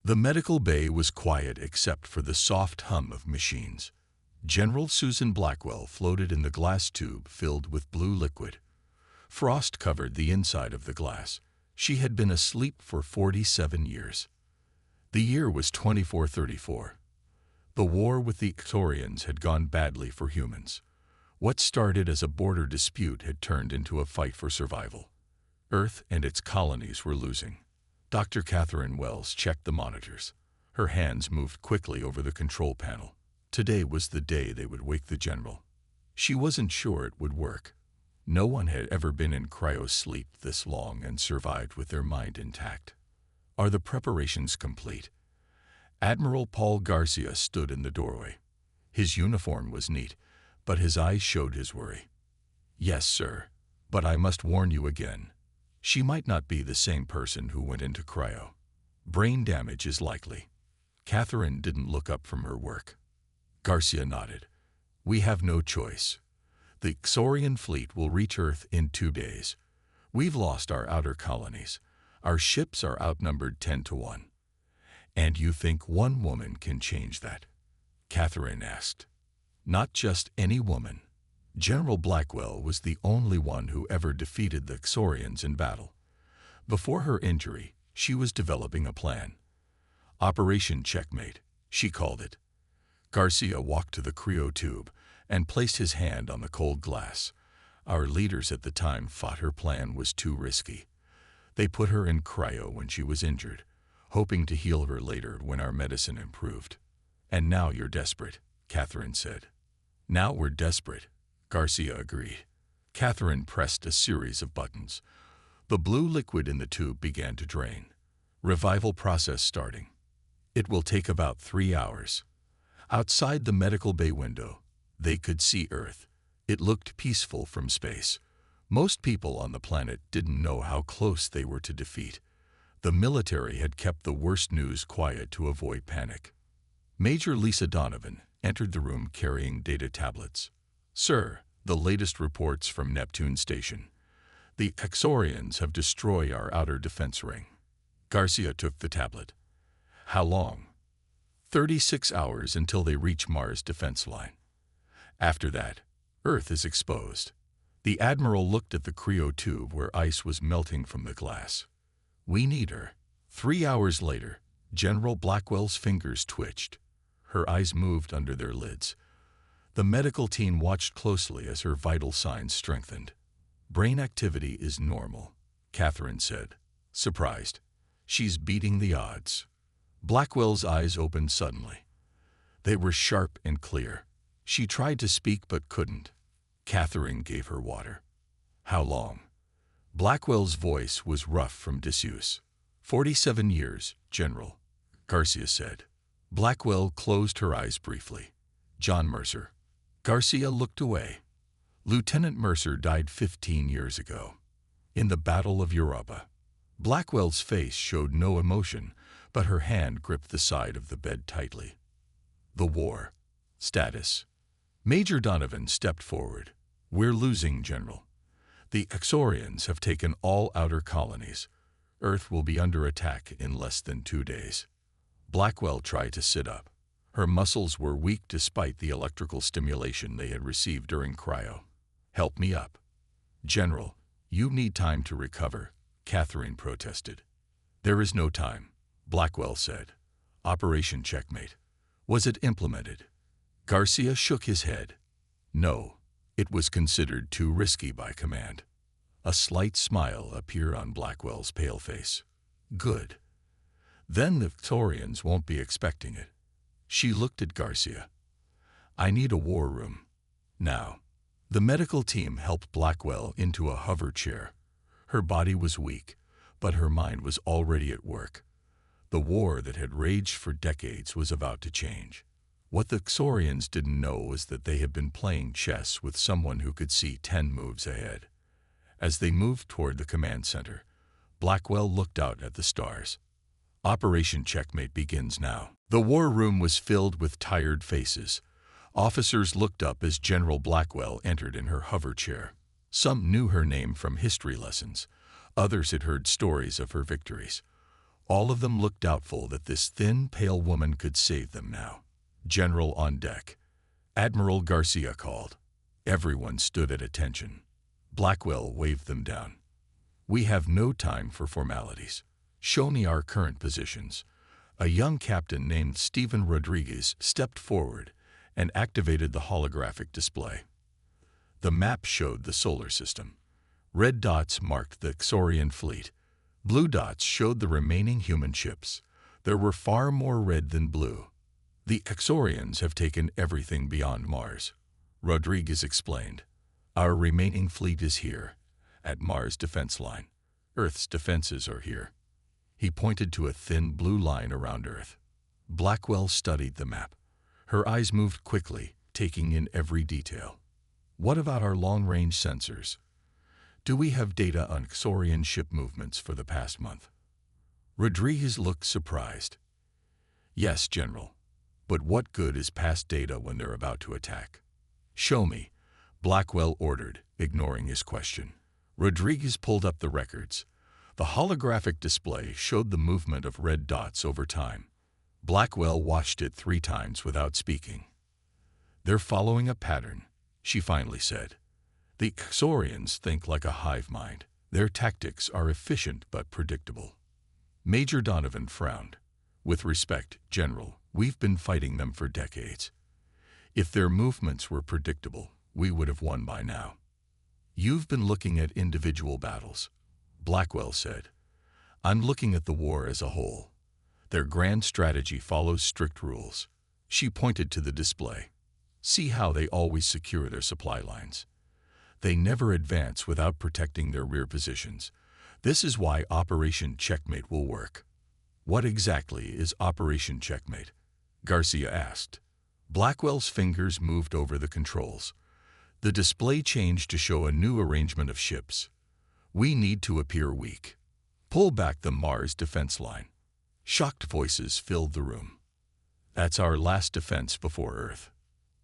The medical bay was quiet except for the soft hum of machines. General Susan Blackwell floated in the glass tube filled with blue liquid. Frost covered the inside of the glass. She had been asleep for 47 years. The year was 2434. The war with the Ictorians had gone badly for humans. What started as a border dispute had turned into a fight for survival. Earth and its colonies were losing. Dr. Catherine Wells checked the monitors. Her hands moved quickly over the control panel. Today was the day they would wake the general. She wasn't sure it would work. No one had ever been in cryo sleep this long and survived with their mind intact. Are the preparations complete? Admiral Paul Garcia stood in the doorway. His uniform was neat, but his eyes showed his worry. Yes, sir, but I must warn you again. She might not be the same person who went into cryo. Brain damage is likely. Catherine didn't look up from her work. Garcia nodded. We have no choice. The Ixorian fleet will reach Earth in 2 days. We've lost our outer colonies. Our ships are outnumbered 10-1. And you think one woman can change that? Catherine asked. Not just any woman. General Blackwell was the only one who ever defeated the Ixorians in battle. Before her injury, she was developing a plan. Operation Checkmate, she called it. Garcia walked to the cryo tube and placed his hand on the cold glass. Our leaders at the time thought her plan was too risky. They put her in cryo when she was injured, hoping to heal her later when our medicine improved. And now you're desperate, Catherine said. Now we're desperate, Garcia agreed. Catherine pressed a series of buttons. The blue liquid in the tube began to drain. Revival process starting. It will take about 3 hours. Outside the medical bay window, they could see Earth. It looked peaceful from space. Most people on the planet didn't know how close they were to defeat. The military had kept the worst news quiet to avoid panic. Major Lisa Donovan entered the room carrying data tablets. Sir, the latest reports from Neptune Station. The Ixorians have destroyed our outer defense ring. Garcia took the tablet. How long? 36 hours until they reach Mars' defense line. After that, Earth is exposed. The Admiral looked at the cryo tube where ice was melting from the glass. We need her. 3 hours later, General Blackwell's fingers twitched. Her eyes moved under their lids. The medical team watched closely as her vital signs strengthened. Brain activity is normal, Catherine said, surprised. She's beating the odds. Blackwell's eyes opened suddenly. They were sharp and clear. She tried to speak but couldn't. Catherine gave her water. How long? Blackwell's voice was rough from disuse. 47 years, General, Garcia said. Blackwell closed her eyes briefly. John Mercer. Garcia looked away. Lieutenant Mercer died 15 years ago. In the Battle of Europa. Blackwell's face showed no emotion, but her hand gripped the side of the bed tightly. The war. Status. Major Donovan stepped forward. We're losing, General. The Ixorians have taken all outer colonies. Earth will be under attack in less than 2 days. Blackwell tried to sit up. Her muscles were weak despite the electrical stimulation they had received during cryo. Help me up. General, you need time to recover, Catherine protested. There is no time, Blackwell said. Operation Checkmate. Was it implemented? Garcia shook his head. No, it was considered too risky by command. A slight smile appeared on Blackwell's pale face. Good. Then the Victorians won't be expecting it. She looked at Garcia. I need a war room. Now. The medical team helped Blackwell into a hover chair. Her body was weak, but her mind was already at work. The war that had raged for decades was about to change. What the Ixorians didn't know was that they had been playing chess with someone who could see 10 moves ahead. As they moved toward the command center, Blackwell looked out at the stars. Operation Checkmate begins now. The war room was filled with tired faces. Officers looked up as General Blackwell entered in her hover chair. Some knew her name from history lessons. Others had heard stories of her victories. All of them looked doubtful that this thin, pale woman could save them now. "General on deck," Admiral Garcia called. Everyone stood at attention. Blackwell waved them down. "We have no time for formalities. Show me our current positions." A young captain named Stephen Rodriguez stepped forward and activated the holographic display. The map showed the solar system. Red dots marked the Xorian fleet. Blue dots showed the remaining human ships. There were far more red than blue. "The Xorians have taken everything beyond Mars," Rodriguez explained. "Our remaining fleet is here, at Mars' defense line. Earth's defenses are here." He pointed to a thin blue line around Earth. Blackwell studied the map. Her eyes moved quickly, taking in every detail. "What about our long-range sensors? Do we have data on Xorian ship movements for the past month?" Rodriguez looked surprised. "Yes, General. But what good is past data when they're about to attack?" "Show me," Blackwell ordered, ignoring his question. Rodriguez pulled up the records. The holographic display showed the movement of red dots over time. Blackwell watched it 3 times without speaking. "They're following a pattern," she finally said. "The Xorians think like a hive mind. Their tactics are efficient but predictable." Major Donovan frowned. "With respect, General, we've been fighting them for decades. If their movements were predictable, we would have won by now." "You've been looking at individual battles," Blackwell said. "I'm looking at the war as a whole. Their grand strategy follows strict rules." She pointed to the display. "See how they always secure their supply lines. They never advance without protecting their rear positions. This is why Operation Checkmate will work." "What exactly is Operation Checkmate?" Garcia asked. Blackwell's fingers moved over the controls. The display changed to show a new arrangement of ships. "We need to appear weak. Pull back the Mars defense line." Shocked voices filled the room. "That's our last defense before Earth.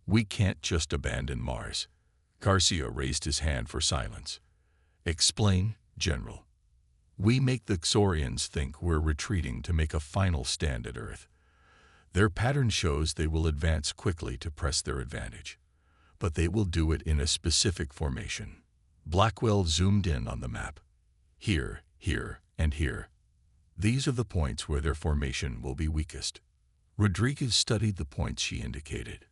We can't just abandon Mars." Garcia raised his hand for silence. "Explain, General." "We make the Xorians think we're retreating to make a final stand at Earth. Their pattern shows they will advance quickly to press their advantage, but they will do it in a specific formation." Blackwell zoomed in on the map. "Here, here, and here. These are the points where their formation will be weakest." Rodriguez studied the points she indicated.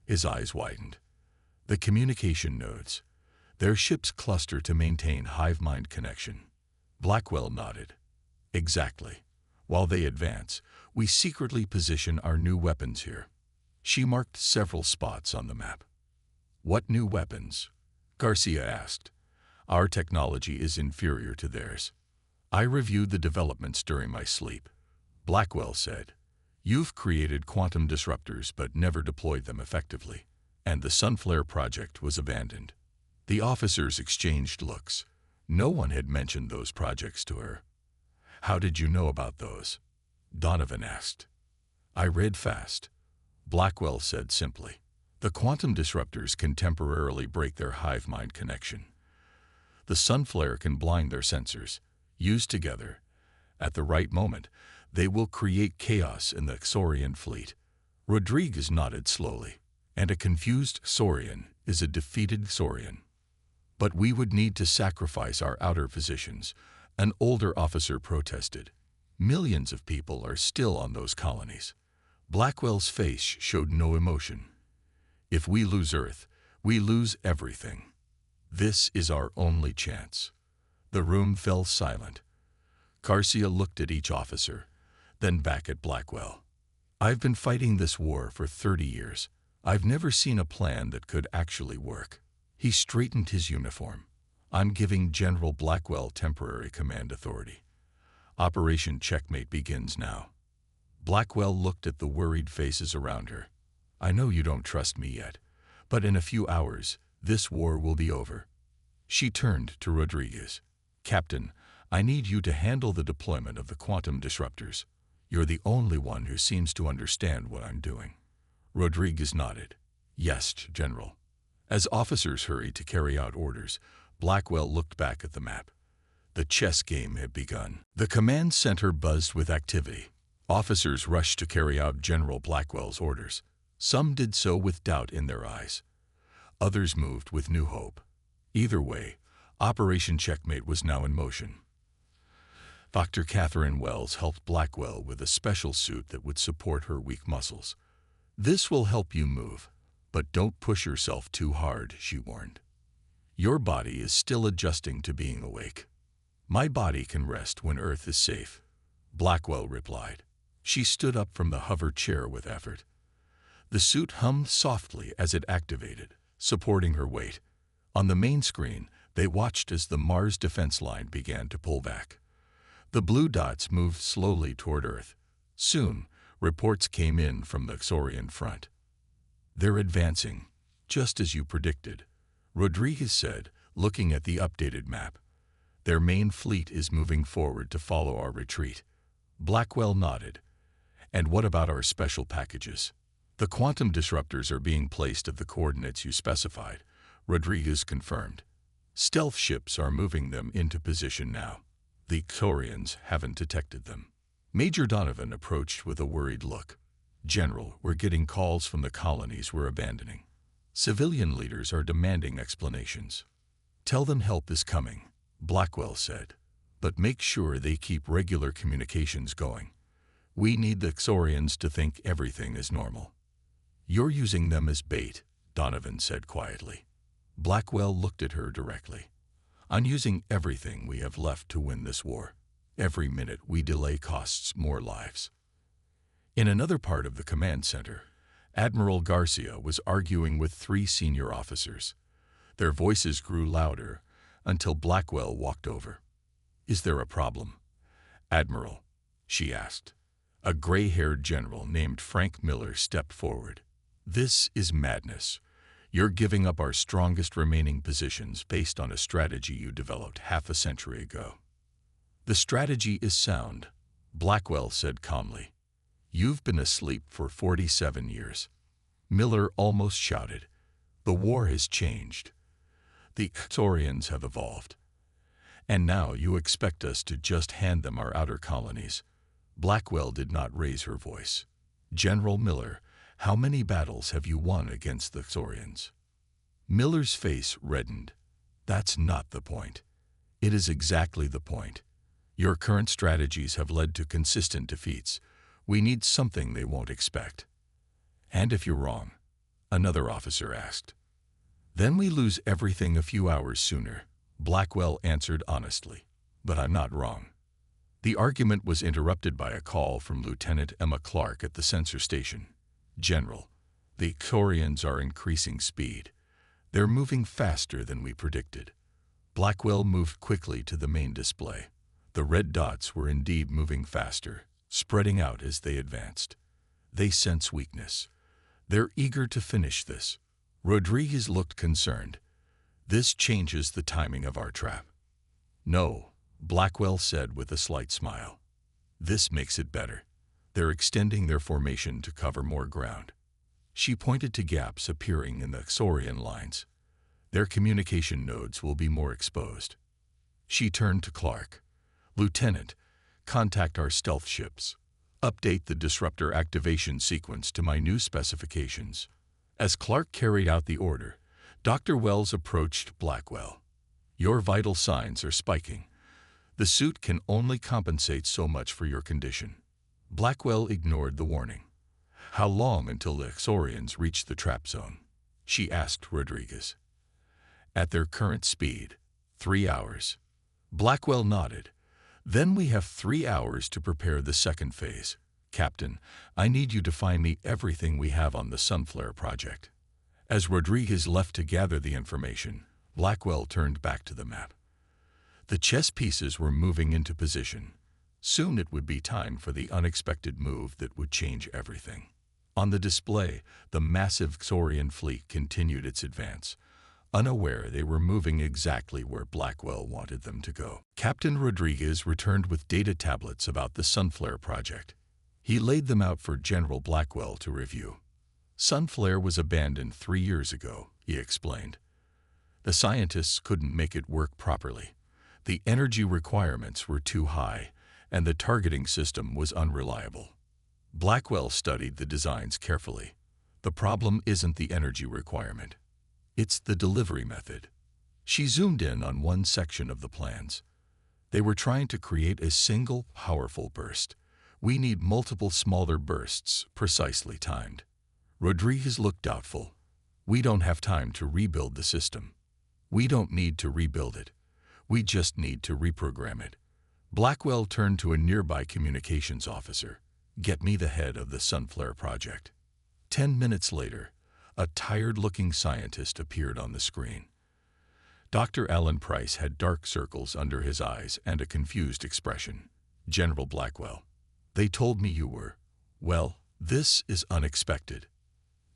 His eyes widened. "The communication nodes. Their ships cluster to maintain hive-mind connection." Blackwell nodded. "Exactly. While they advance, we secretly position our new weapons here." She marked several spots on the map. "What new weapons?" Garcia asked. "Our technology is inferior to theirs. I reviewed the developments during my sleep," Blackwell said. "You've created quantum disruptors but never deployed them effectively, and the Sunflare project was abandoned." The officers exchanged looks. No one had mentioned those projects to her. "How did you know about those?" Donovan asked. "I read fast," Blackwell said simply. "The quantum disruptors can temporarily break their hive-mind connection. The Sunflare can blind their sensors. Used together, at the right moment, they will create chaos in the Xorian fleet." Rodriguez nodded slowly. "And a confused Xorian is a defeated Xorian." "But we would need to sacrifice our outer positions," an older officer protested. "Millions of people are still on those colonies." Blackwell's face showed no emotion. "If we lose Earth, we lose everything. This is our only chance." The room fell silent. Garcia looked at each officer, then back at Blackwell. "I've been fighting this war for 30 years. I've never seen a plan that could actually work." He straightened his uniform. "I'm giving General Blackwell temporary command authority. Operation Checkmate begins now." Blackwell looked at the worried faces around her. "I know you don't trust me yet, but in a few hours, this war will be over." She turned to Rodriguez. "Captain, I need you to handle the deployment of the quantum disruptors. You're the only one who seems to understand what I'm doing." Rodriguez nodded. "Yes, General." As officers hurried to carry out orders, Blackwell looked back at the map. The chess game had begun. The command center buzzed with activity. Officers rushed to carry out General Blackwell's orders. Some did so with doubt in their eyes. Others moved with new hope. Either way, Operation Checkmate was now in motion. Dr. Catherine Wells helped Blackwell with a special suit that would support her weak muscles. "This will help you move, but don't push yourself too hard," she warned. "Your body is still adjusting to being awake." "My body can rest when Earth is safe," Blackwell replied. She stood up from the hover chair with effort. The suit hummed softly as it activated, supporting her weight. On the main screen, they watched as the Mars defense line began to pull back. The blue dots moved slowly toward Earth. Soon, reports came in from the Xorian front. "They're advancing, just as you predicted," Rodriguez said, looking at the updated map. "Their main fleet is moving forward to follow our retreat." Blackwell nodded. "And what about our special packages?" "The quantum disruptors are being placed at the coordinates you specified," Rodriguez confirmed. "Stealth ships are moving them into position now. The Xorians haven't detected them." Major Donovan approached with a worried look. "General, we're getting calls from the colonies we're abandoning. Civilian leaders are demanding explanations." "Tell them help is coming," Blackwell said. "But make sure they keep regular communications going. We need the Xorians to think everything is normal." "You're using them as bait," Donovan said quietly. Blackwell looked at her directly. "I'm using everything we have left to win this war. Every minute we delay costs more lives." In another part of the command center, Admiral Garcia was arguing with 3 senior officers. Their voices grew louder until Blackwell walked over. "Is there a problem?" "Admiral," she asked. A gray-haired general named Frank Miller stepped forward. "This is madness. You're giving up our strongest remaining positions based on a strategy you developed half a century ago." "The strategy is sound," Blackwell said calmly. "You've been asleep for 47 years. Miller almost shouted. "The war has changed. The Xorians have evolved. And now you expect us to just hand them our outer colonies." Blackwell did not raise her voice. "General Miller, how many battles have you won against the Xorians?" Miller's face reddened. "That's not the point." "It is exactly the point. Your current strategies have led to consistent defeats. We need something they won't expect." "And if you're wrong?" another officer asked. "Then we lose everything a few hours sooner," Blackwell answered honestly. "But I'm not wrong." The argument was interrupted by a call from Lieutenant Emma Clark at the sensor station. "General, the Xorians are increasing speed. They're moving faster than we predicted." Blackwell moved quickly to the main display. The red dots were indeed moving faster, spreading out as they advanced. "They sense weakness. They're eager to finish this." Rodriguez looked concerned. "This changes the timing of our trap." "No," Blackwell said with a slight smile. "This makes it better. They're extending their formation to cover more ground." She pointed to gaps appearing in the Xorian lines. "Their communication nodes will be more exposed." She turned to Clark. "Lieutenant, contact our stealth ships. Update the disruptor activation sequence to my new specifications." As Clark carried out the order, Dr. Wells approached Blackwell. "Your vital signs are spiking. The suit can only compensate so much for your condition." Blackwell ignored the warning. "How long until the Xorians reach the trap zone?" she asked Rodriguez. "At their current speed, 3 hours." Blackwell nodded. "Then we have 3 hours to prepare the second phase. Captain, I need you to find me everything we have on the Sunflare project." As Rodriguez left to gather the information, Blackwell turned back to the map. The chess pieces were moving into position. Soon it would be time for the unexpected move that would change everything. On the display, the massive Xorian fleet continued its advance. Unaware they were moving exactly where Blackwell wanted them to go. Captain Rodriguez returned with data tablets about the Sunflare project. He laid them out for General Blackwell to review. "Sunflare was abandoned 3 years ago," he explained. "The scientists couldn't make it work properly. The energy requirements were too high, and the targeting system was unreliable. Blackwell studied the designs carefully. The problem isn't the energy requirement. It's the delivery method. She zoomed in on one section of the plans. They were trying to create a single, powerful burst. We need multiple smaller bursts, precisely timed. Rodriguez looked doubtful. We don't have time to rebuild the system. We don't need to rebuild it. We just need to reprogram it. Blackwell turned to a nearby communications officer. Get me the head of the Sunflare project. 10 minutes later, a tired-looking scientist appeared on the screen. Dr. Alan Price had dark circles under his eyes and a confused expression. General Blackwell, they told me you were. Well, this is unexpected.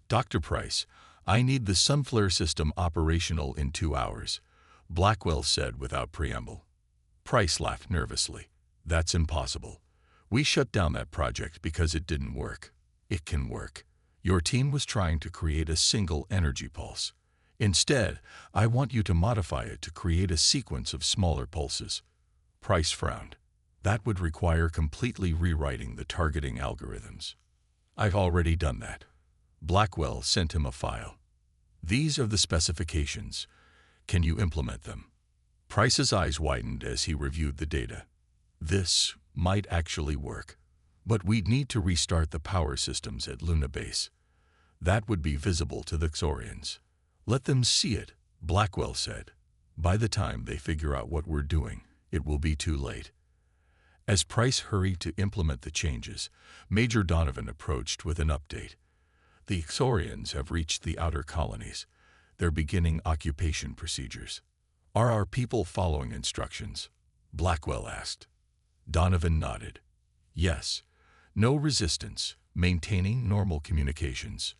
Dr. Price, I need the Sunflare system operational in 2 hours, Blackwell said without preamble. Price laughed nervously. That's impossible. We shut down that project because it didn't work. It can work. Your team was trying to create a single energy pulse. Instead, I want you to modify it to create a sequence of smaller pulses. Price frowned. That would require completely rewriting the targeting algorithms. I've already done that. Blackwell sent him a file. These are the specifications. Can you implement them? Price's eyes widened as he reviewed the data. This might actually work, but we'd need to restart the power systems at Luna Base. That would be visible to the Xorians. Let them see it, Blackwell said. By the time they figure out what we're doing, it will be too late. As Price hurried to implement the changes, Major Donovan approached with an update. The Xorians have reached the outer colonies. They're beginning occupation procedures. Are our people following instructions? Blackwell asked. Donovan nodded. Yes. No resistance. Maintaining normal communications.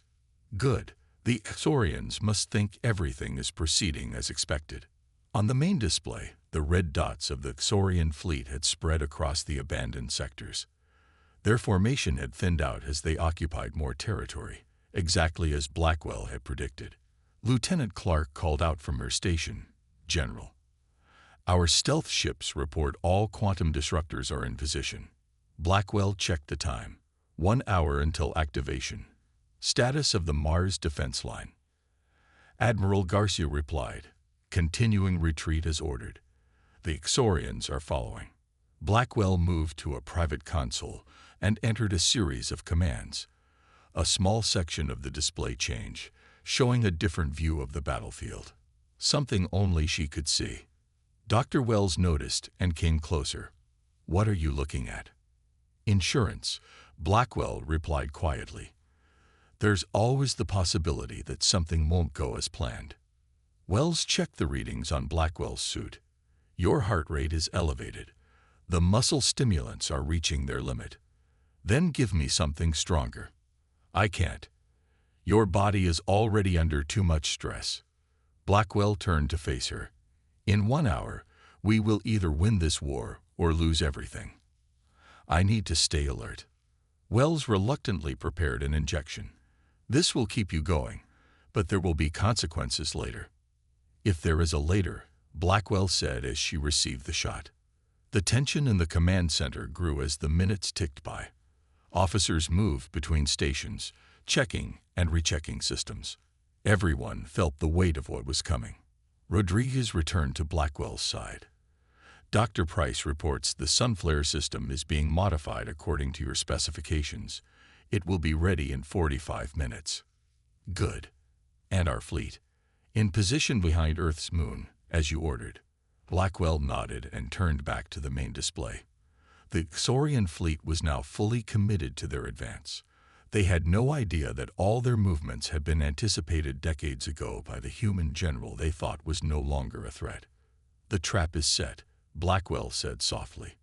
Good. The Xorians must think everything is proceeding as expected. On the main display, the red dots of the Xorian fleet had spread across the abandoned sectors. Their formation had thinned out as they occupied more territory, exactly as Blackwell had predicted. Lieutenant Clark called out from her station. General, our stealth ships report all quantum disruptors are in position. Blackwell checked the time. 1 hour until activation. Status of the Mars defense line. Admiral Garcia replied, continuing retreat as ordered. The Xorians are following. Blackwell moved to a private console and entered a series of commands. A small section of the display changed, showing a different view of the battlefield. Something only she could see. Dr. Wells noticed and came closer. What are you looking at? Insurance, Blackwell replied quietly. There's always the possibility that something won't go as planned. Wells checked the readings on Blackwell's suit. Your heart rate is elevated. The muscle stimulants are reaching their limit. Then give me something stronger. I can't. Your body is already under too much stress. Blackwell turned to face her. In 1 hour, we will either win this war or lose everything. I need to stay alert. Wells reluctantly prepared an injection. This will keep you going, but there will be consequences later. If there is a later, Blackwell said as she received the shot. The tension in the command center grew as the minutes ticked by. Officers moved between stations, checking and rechecking systems. Everyone felt the weight of what was coming. Rodriguez returned to Blackwell's side. Dr. Price reports the Sunflare system is being modified according to your specifications. It will be ready in 45 minutes. Good. And our fleet? In position behind Earth's moon, as you ordered. Blackwell nodded and turned back to the main display. The Xorian fleet was now fully committed to their advance. They had no idea that all their movements had been anticipated decades ago by the human general they thought was no longer a threat. The trap is set, Blackwell said softly.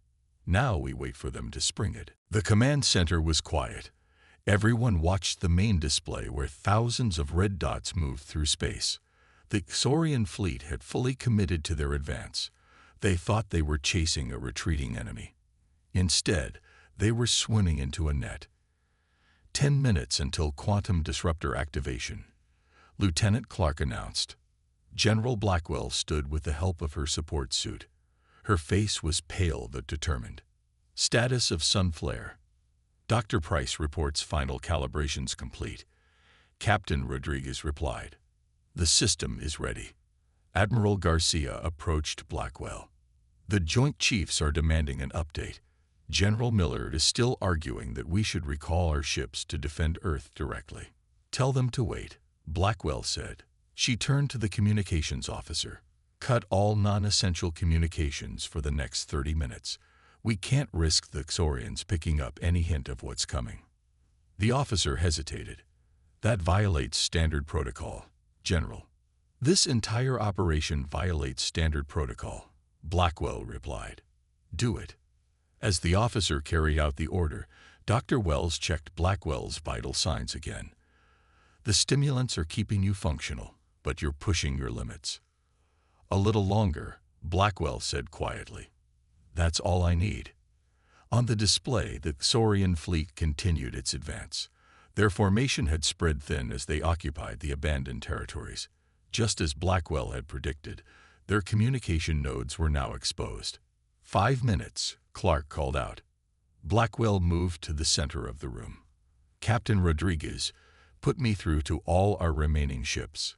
Now we wait for them to spring it. The command center was quiet. Everyone watched the main display where thousands of red dots moved through space. The Xorian fleet had fully committed to their advance. They thought they were chasing a retreating enemy. Instead, they were swimming into a net. 10 minutes until quantum disruptor activation. Lieutenant Clark announced. General Blackwell stood with the help of her support suit. Her face was pale but determined. Status of sun flare. Dr. Price reports final calibrations complete. Captain Rodriguez replied, "The system is ready." Admiral Garcia approached Blackwell. "The Joint Chiefs are demanding an update. General Millard is still arguing that we should recall our ships to defend Earth directly." "Tell them to wait," Blackwell said. She turned to the communications officer. "Cut all non-essential communications for the next 30 minutes. We can't risk the Xorians picking up any hint of what's coming." The officer hesitated. "That violates standard protocol, General." "This entire operation violates standard protocol," Blackwell replied. "Do it." As the officer carried out the order, Dr. Wells checked Blackwell's vital signs again. "The stimulants are keeping you functional, but you're pushing your limits." "A little longer," Blackwell said quietly. "That's all I need." On the display, the Xorian fleet continued its advance. Their formation had spread thin as they occupied the abandoned territories. Just as Blackwell had predicted, their communication nodes were now exposed. 5 minutes, Clark called out. Blackwell moved to the center of the room. "Captain Rodriguez, put me through to all our remaining ships."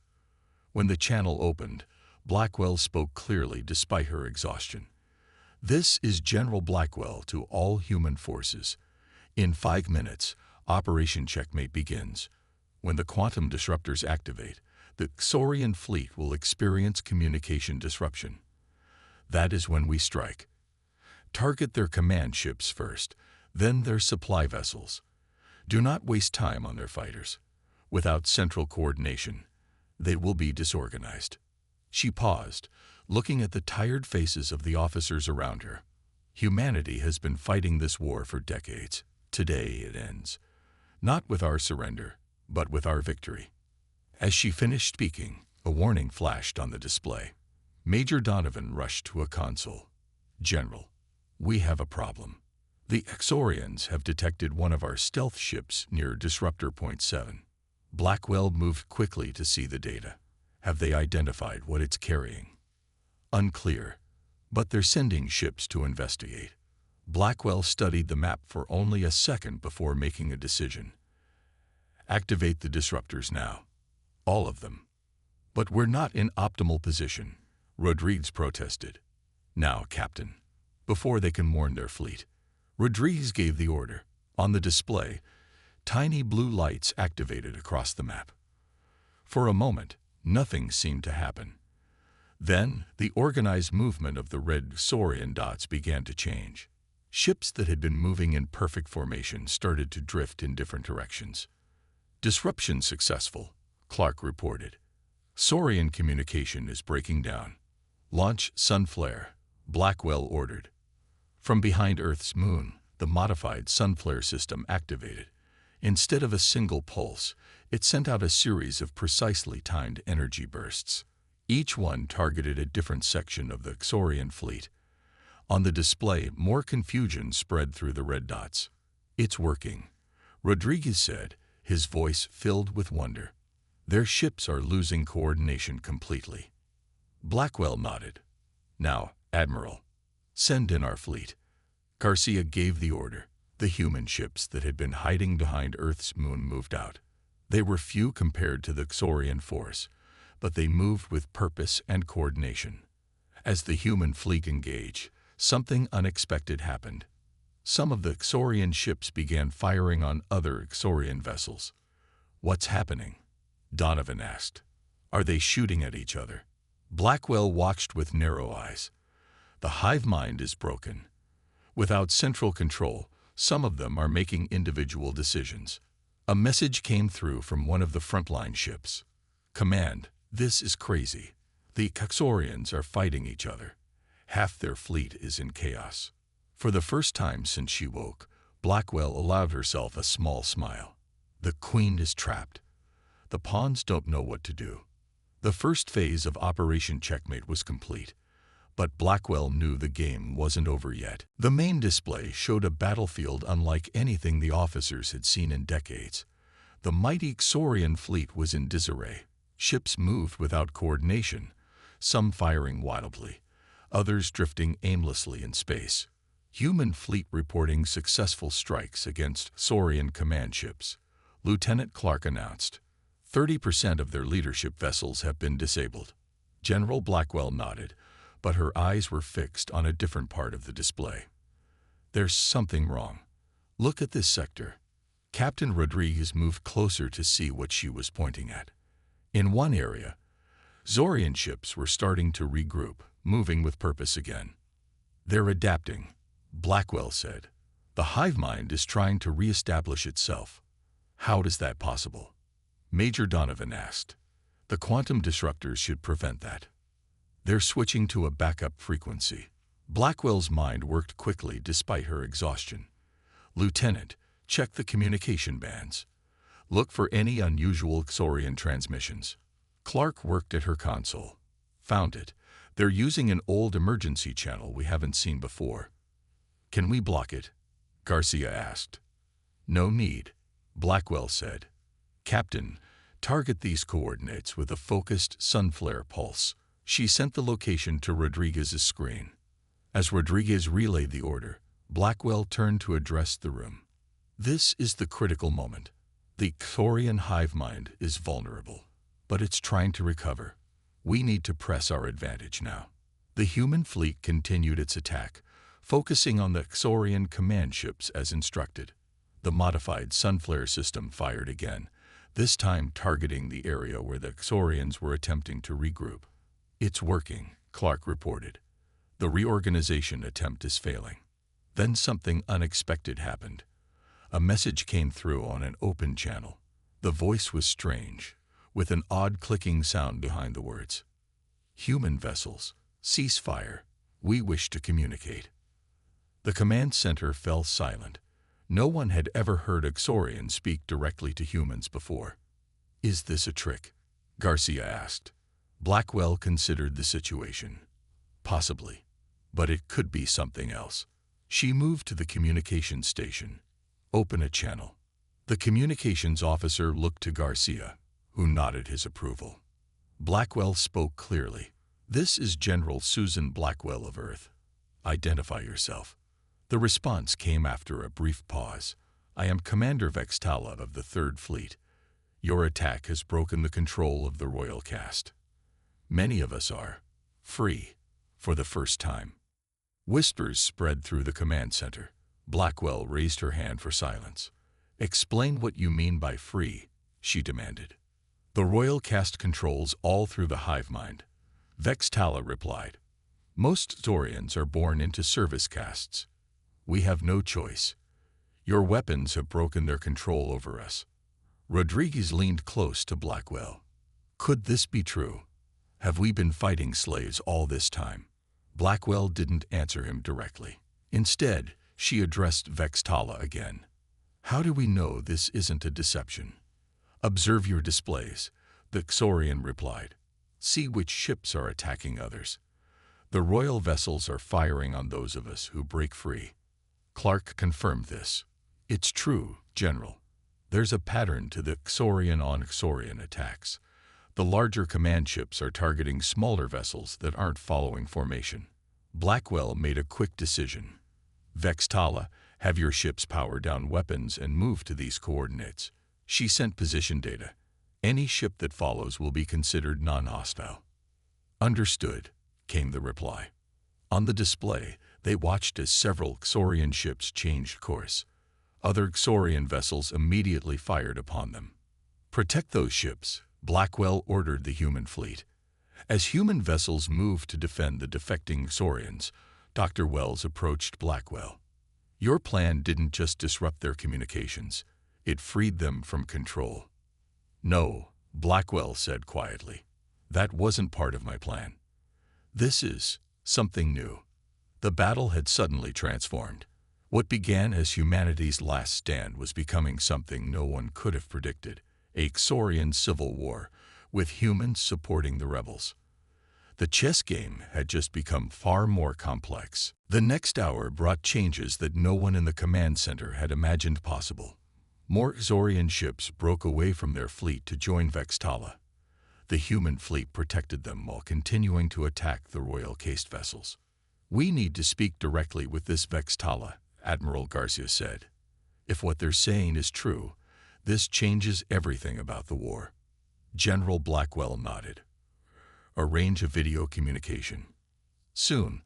When the channel opened, Blackwell spoke clearly despite her exhaustion. "This is General Blackwell to all human forces. In 5 minutes, Operation Checkmate begins. When the quantum disruptors activate, the Xorian fleet will experience communication disruption. That is when we strike. Target their command ships first, then their supply vessels. Do not waste time on their fighters. Without central coordination, they will be disorganized." She paused, looking at the tired faces of the officers around her. "Humanity has been fighting this war for decades. Today it ends. Not with our surrender, but with our victory." As she finished speaking, a warning flashed on the display. Major Donovan rushed to a console. "General, we have a problem. The Xorians have detected one of our stealth ships near Disruptor Point 7. Blackwell moved quickly to see the data. Have they identified what it's carrying?" "Unclear, but they're sending ships to investigate." Blackwell studied the map for only a second before making a decision. "Activate the disruptors now. All of them." "But we're not in optimal position," Rodriguez protested. "Now, Captain, before they can warn their fleet." Rodriguez gave the order. On the display, tiny blue lights activated across the map. For a moment, nothing seemed to happen. Then, the organized movement of the red Xorian dots began to change. Ships that had been moving in perfect formation started to drift in different directions. "Disruption successful," Clark reported. "Xorian communication is breaking down. Launch Sunflare," Blackwell ordered. From behind Earth's moon, the modified Sunflare system activated. Instead of a single pulse, it sent out a series of precisely timed energy bursts. Each one targeted a different section of the Xorian fleet. On the display, more confusion spread through the red dots. "It's working," Rodriguez said, his voice filled with wonder. "Their ships are losing coordination completely." Blackwell nodded. "Now, Admiral, send in our fleet." Garcia gave the order. The human ships that had been hiding behind Earth's moon moved out. They were few compared to the Xorian force, but they moved with purpose and coordination. As the human fleet engaged, something unexpected happened. Some of the Xorian ships began firing on other Xorian vessels. "What's happening?" Donovan asked. "Are they shooting at each other?" Blackwell watched with narrow eyes. "The hive mind is broken. Without central control, some of them are making individual decisions." A message came through from one of the frontline ships. "Command, this is crazy. The Xorians are fighting each other. Half their fleet is in chaos." For the first time since she woke, Blackwell allowed herself a small smile. "The Queen is trapped. The pawns don't know what to do." The first phase of Operation Checkmate was complete, but Blackwell knew the game wasn't over yet. The main display showed a battlefield unlike anything the officers had seen in decades. The mighty Xorian fleet was in disarray. Ships moved without coordination, some firing wildly, others drifting aimlessly in space. Human fleet reporting successful strikes against Saurian command ships. Lieutenant Clark announced. 30% of their leadership vessels have been disabled. General Blackwell nodded, but her eyes were fixed on a different part of the display. There's something wrong. Look at this sector. Captain Rodriguez moved closer to see what she was pointing at. In one area, Saurian ships were starting to regroup, moving with purpose again. They're adapting, Blackwell said. The hive mind is trying to reestablish itself. How is that possible? Major Donovan asked. The quantum disruptors should prevent that. They're switching to a backup frequency. Blackwell's mind worked quickly despite her exhaustion. Lieutenant, check the communication bands. Look for any unusual Saurian transmissions. Clark worked at her console. Found it. They're using an old emergency channel we haven't seen before. Can we block it? Garcia asked. No need, Blackwell said. Captain, target these coordinates with a focused sunflare pulse. She sent the location to Rodriguez's screen. As Rodriguez relayed the order, Blackwell turned to address the room. This is the critical moment. The Saurian hive mind is vulnerable, but it's trying to recover. We need to press our advantage now. The human fleet continued its attack, focusing on the Saurian command ships as instructed. The modified sunflare system fired again, this time targeting the area where the Saurians were attempting to regroup. It's working, Clark reported. The reorganization attempt is failing. Then something unexpected happened. A message came through on an open channel. The voice was strange, with an odd clicking sound behind the words. Human vessels, cease fire. We wish to communicate. The command center fell silent. No one had ever heard a Saurian speak directly to humans before. Is this a trick? Garcia asked. Blackwell considered the situation. Possibly, but it could be something else. She moved to the communications station. Open a channel. The communications officer looked to Garcia, who nodded his approval. Blackwell spoke clearly. This is General Susan Blackwell of Earth. Identify yourself. The response came after a brief pause. I am Commander Vextala of the Third Fleet. Your attack has broken the control of the royal caste. Many of us are free for the first time. Whispers spread through the command center. Blackwell raised her hand for silence. Explain what you mean by free, she demanded. The royal caste controls all through the hive mind. Vextala replied. Most Saurians are born into service castes. We have no choice. Your weapons have broken their control over us. Rodriguez leaned close to Blackwell. Could this be true? Have we been fighting slaves all this time? Blackwell didn't answer him directly. Instead, she addressed Vextala again. How do we know this isn't a deception? Observe your displays, the Saurian replied. See which ships are attacking others. The royal vessels are firing on those of us who break free. Clark confirmed this. It's true, General. There's a pattern to the Saurian-on-Saurian attacks. The larger command ships are targeting smaller vessels that aren't following formation. Blackwell made a quick decision. Vextala, have your ships power down weapons and move to these coordinates. She sent position data. Any ship that follows will be considered non-hostile. Understood, came the reply. On the display, they watched as several Saurian ships changed course. Other Saurian vessels immediately fired upon them. Protect those ships, Blackwell ordered the human fleet. As human vessels moved to defend the defecting Saurians, Dr. Wells approached Blackwell. Your plan didn't just disrupt their communications, it freed them from control. No, Blackwell said quietly. That wasn't part of my plan. This is something new. The battle had suddenly transformed. What began as humanity's last stand was becoming something no one could have predicted, a Saurian civil war, with humans supporting the rebels. The chess game had just become far more complex. The next hour brought changes that no one in the command center had imagined possible. More Saurian ships broke away from their fleet to join Vextala. The human fleet protected them while continuing to attack the royal cased vessels. "We need to speak directly with this Vextala," Admiral Garcia said. "If what they're saying is true, this changes everything about the war." General Blackwell nodded. Arrange a video communication. Soon,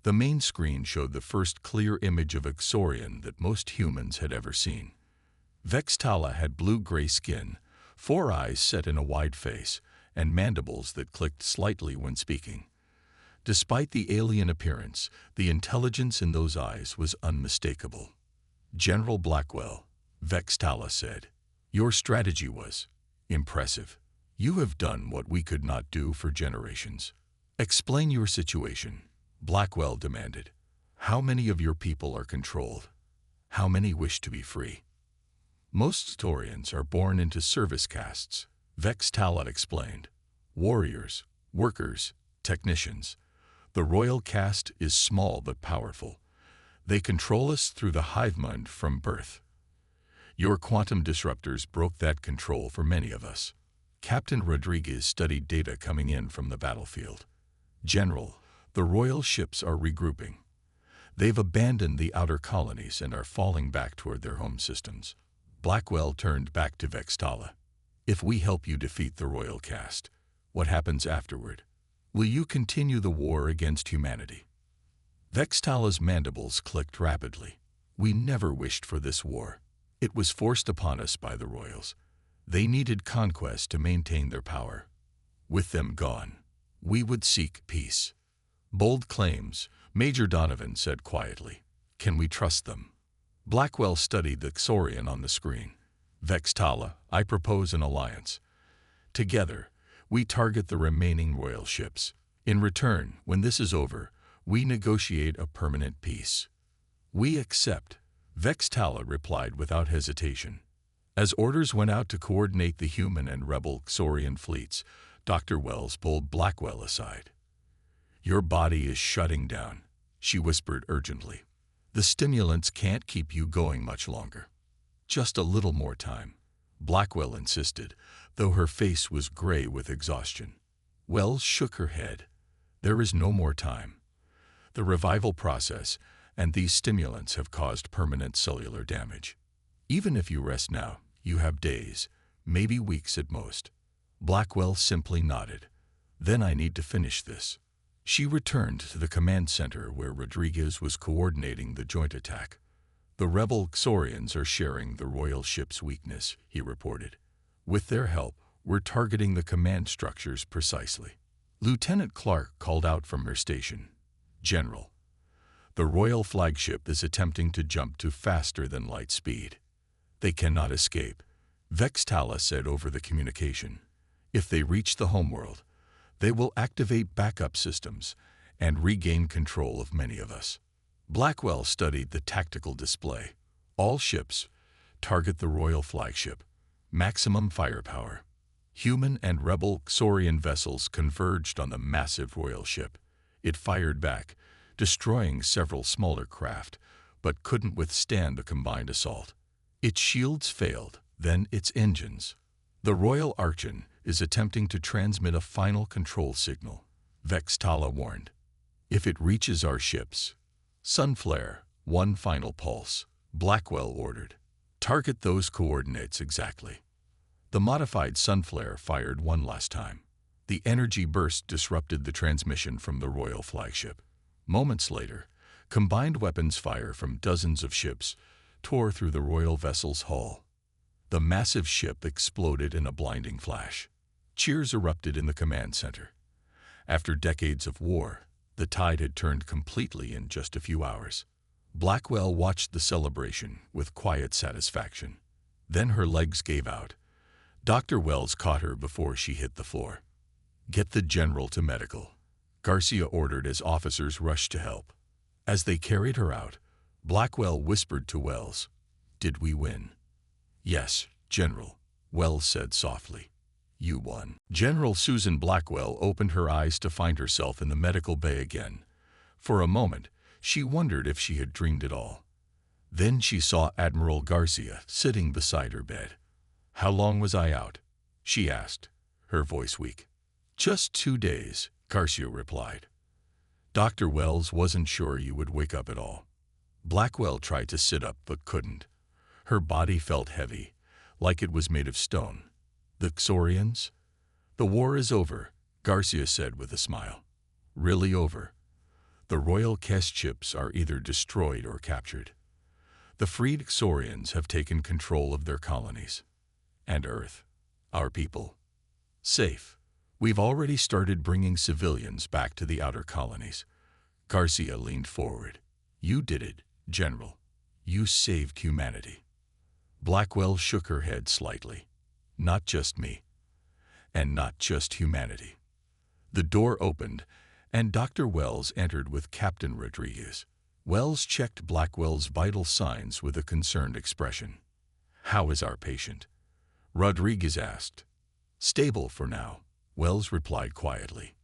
the main screen showed the first clear image of Xorian that most humans had ever seen. Vextala had blue-gray skin, 4 eyes set in a wide face, and mandibles that clicked slightly when speaking. Despite the alien appearance, the intelligence in those eyes was unmistakable. "General Blackwell," Vextala said, "your strategy was impressive. You have done what we could not do for generations. Explain your situation," Blackwell demanded. "How many of your people are controlled? How many wish to be free?" "Most Storians are born into service castes," Vextala explained. "Warriors, workers, technicians. The royal caste is small but powerful. They control us through the hive mind from birth. Your quantum disruptors broke that control for many of us." Captain Rodriguez studied data coming in from the battlefield. "General, the royal ships are regrouping. They've abandoned the outer colonies and are falling back toward their home systems." Blackwell turned back to Vextala. "If we help you defeat the royal caste, what happens afterward? Will you continue the war against humanity?" Vextala's mandibles clicked rapidly. "We never wished for this war. It was forced upon us by the royals. They needed conquest to maintain their power. With them gone, we would seek peace." "Bold claims," Major Donovan said quietly. "Can we trust them?" Blackwell studied the Xorian on the screen. "Vextala, I propose an alliance. Together, we target the remaining royal ships. In return, when this is over, we negotiate a permanent peace." "We accept," Vextala replied without hesitation. As orders went out to coordinate the human and rebel Xorian fleets, Dr. Wells pulled Blackwell aside. "Your body is shutting down," she whispered urgently. "The stimulants can't keep you going much longer." "Just a little more time," Blackwell insisted, though her face was gray with exhaustion. Wells shook her head. "There is no more time. The revival process and these stimulants have caused permanent cellular damage. Even if you rest now, you have days, maybe weeks at most." Blackwell simply nodded. "Then I need to finish this." She returned to the command center where Rodriguez was coordinating the joint attack. "The rebel Xorians are sharing the royal ship's weakness," he reported. "With their help, we're targeting the command structures precisely." Lieutenant Clark called out from her station. "General, the royal flagship is attempting to jump to faster than light speed. They cannot escape," Vextala said over the communication. "If they reach the homeworld, they will activate backup systems and regain control of many of us." Blackwell studied the tactical display. "All ships target the royal flagship. Maximum firepower." Human and rebel Xorian vessels converged on the massive royal ship. It fired back, destroying several smaller craft, but couldn't withstand the combined assault. Its shields failed, then its engines. "The Royal Archon is attempting to transmit a final control signal," Vextala warned. "If it reaches our ships, Sunflare, one final pulse," Blackwell ordered. "Target those coordinates exactly." The modified Sunflare fired one last time. The energy burst disrupted the transmission from the royal flagship. Moments later, combined weapons fire from dozens of ships tore through the royal vessel's hull. The massive ship exploded in a blinding flash. Cheers erupted in the command center. After decades of war, the tide had turned completely in just a few hours. Blackwell watched the celebration with quiet satisfaction. Then her legs gave out. Dr. Wells caught her before she hit the floor. "Get the general to medical," Garcia ordered as officers rushed to help. As they carried her out, Blackwell whispered to Wells, "Did we win?" "Yes, General," Wells said softly. "You won." General Susan Blackwell opened her eyes to find herself in the medical bay again. For a moment, she wondered if she had dreamed it all. Then she saw Admiral Garcia sitting beside her bed. "How long was I out?" she asked, her voice weak. Just 2 days, Garcia replied. Dr. Wells wasn't sure you would wake up at all. Blackwell tried to sit up but couldn't. Her body felt heavy, like it was made of stone. The Xorians? The war is over, Garcia said with a smile. Really over. The royal caste ships are either destroyed or captured. The freed Xorians have taken control of their colonies. And Earth, our people, safe. We've already started bringing civilians back to the outer colonies. Garcia leaned forward. You did it, General. You saved humanity. Blackwell shook her head slightly. Not just me. And not just humanity. The door opened, and Dr. Wells entered with Captain Rodriguez. Wells checked Blackwell's vital signs with a concerned expression. How is our patient? Rodriguez asked. Stable for now, Wells replied quietly.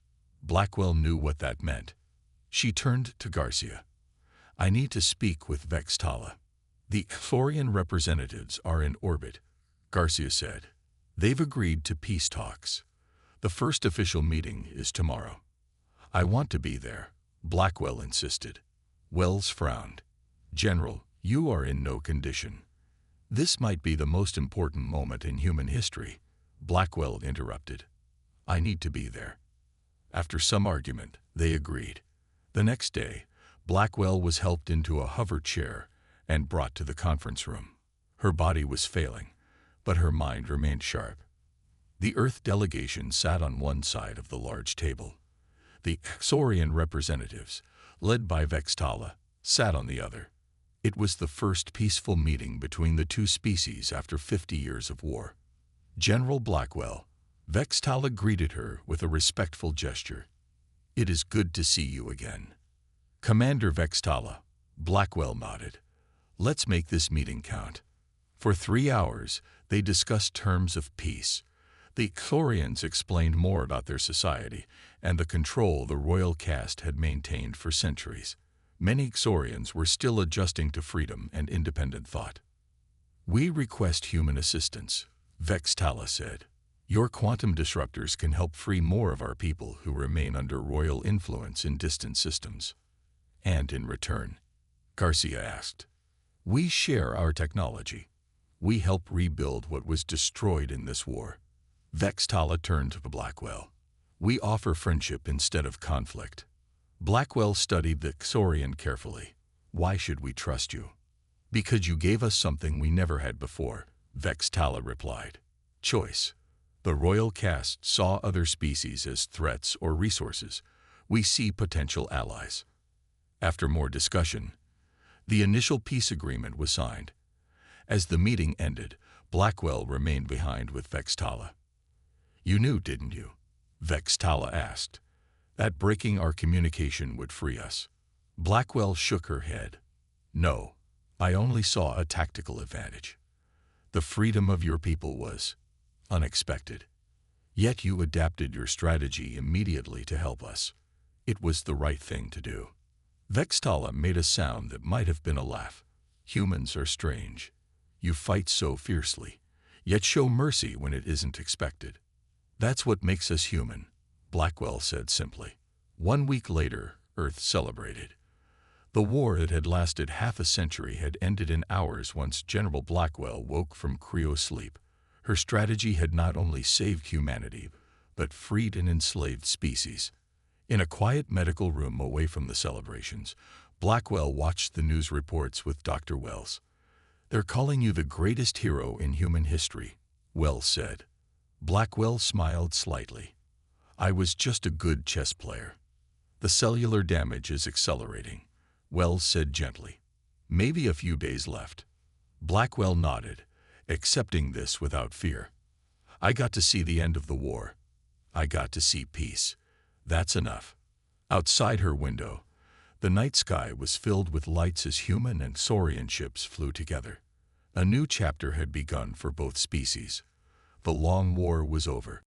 Blackwell knew what that meant. She turned to Garcia. I need to speak with Vextala. The Xorian representatives are in orbit, Garcia said. They've agreed to peace talks. The first official meeting is tomorrow. I want to be there, Blackwell insisted. Wells frowned. General, you are in no condition. This might be the most important moment in human history, Blackwell interrupted. I need to be there. After some argument, they agreed. The next day, Blackwell was helped into a hover chair and brought to the conference room. Her body was failing, but her mind remained sharp. The Earth delegation sat on one side of the large table. The Xorian representatives, led by Vextala, sat on the other. It was the first peaceful meeting between the two species after 50 years of war. General Blackwell, Vextala greeted her with a respectful gesture. It is good to see you again. Commander Vextala, Blackwell nodded. Let's make this meeting count. For 3 hours, they discussed terms of peace. The Xorians explained more about their society and the control the royal caste had maintained for centuries. Many Xorians were still adjusting to freedom and independent thought. We request human assistance, Vextala said. Your quantum disruptors can help free more of our people who remain under royal influence in distant systems. And in return, Garcia asked, we share our technology. We help rebuild what was destroyed in this war. Vextala turned to Blackwell. We offer friendship instead of conflict. Blackwell studied the Xorian carefully. Why should we trust you? Because you gave us something we never had before, Vextala replied. Choice. The royal caste saw other species as threats or resources. We see potential allies. After more discussion, the initial peace agreement was signed. As the meeting ended, Blackwell remained behind with Vextala. You knew, didn't you? Vextala asked. That breaking our communication would free us. Blackwell shook her head. No, I only saw a tactical advantage. The freedom of your people was unexpected. Yet you adapted your strategy immediately to help us. It was the right thing to do. Vextala made a sound that might have been a laugh. Humans are strange. You fight so fiercely, yet show mercy when it isn't expected. That's what makes us human, Blackwell said simply. 1 week later, Earth celebrated. The war that had lasted half a century had ended in hours once General Blackwell woke from cryo sleep. Her strategy had not only saved humanity, but freed an enslaved species. In a quiet medical room away from the celebrations, Blackwell watched the news reports with Dr. Wells. They're calling you the greatest hero in human history, Wells said. Blackwell smiled slightly. I was just a good chess player. The cellular damage is accelerating, Wells said gently. Maybe a few days left. Blackwell nodded, accepting this without fear. I got to see the end of the war. I got to see peace. That's enough. Outside her window, the night sky was filled with lights as human and Xorian ships flew together. A new chapter had begun for both species. The long war was over.